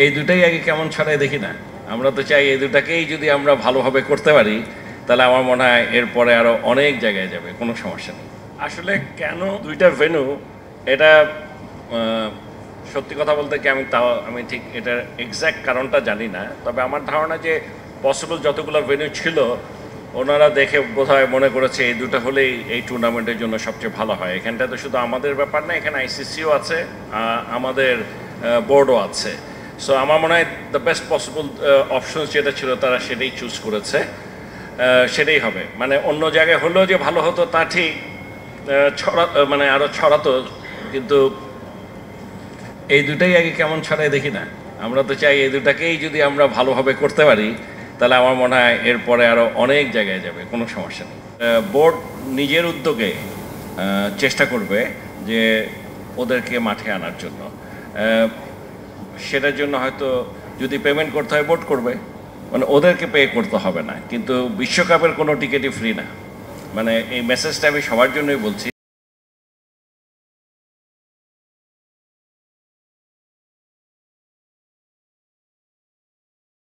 এই দুটাই আগে কেমন ছড়াই দেখি না। আমরা তো চাই এই দুটাকেই যদি আমরা ভালোভাবে করতে পারি তাহলে আমার মনে হয় এরপরে আরও অনেক জায়গায় যাবে, কোনো সমস্যা নেই। আসলে কেন দুইটা ভেন্যু, এটা সত্যি কথা বলতে কি আমি ঠিক এটার এক্স্যাক্ট কারণটা জানি না। তবে আমার ধারণা যে পসিবল যতগুলো ভেন্যু ছিল ওনারা দেখে বোধহয় মনে করেছে এই দুটো হলেই এই টুর্নামেন্টের জন্য সবচেয়ে ভালো হয়। এখানটা তো শুধু আমাদের ব্যাপার না, এখানে আইসিসিও আছে, আমাদের বোর্ডও আছে। সো আমার মনে হয় দ্য বেস্ট পসিবল অপশন যেটা ছিল তারা সেটাই চুজ করেছে, সেটাই হবে। মানে অন্য জায়গায় হলেও যে ভালো হতো তা ঠিক, মানে আরও ছড়াতো, কিন্তু এই দুটাই আগে কেমন ছড়াই দেখি না। আমরা তো চাই এই দুটাকেই যদি আমরা ভালোভাবে করতে পারি তাহলে আমার মনে হয় এরপরে আরও অনেক জায়গায় যাবে, কোনো সমস্যা নেই। বোর্ড নিজের উদ্যোগে চেষ্টা করবে যে ওদেরকে মাঠে আনার জন্য। সেটার জন্য হয়তো যদি পেমেন্ট করতে হয় বোর্ড করবে, মানে ওদেরকে পে করতে হবে না। কিন্তু বিশ্বকাপের কোনো টিকিটই ফ্রি না। মানে এই মেসেজটা আমি সবার জন্যই বলছি।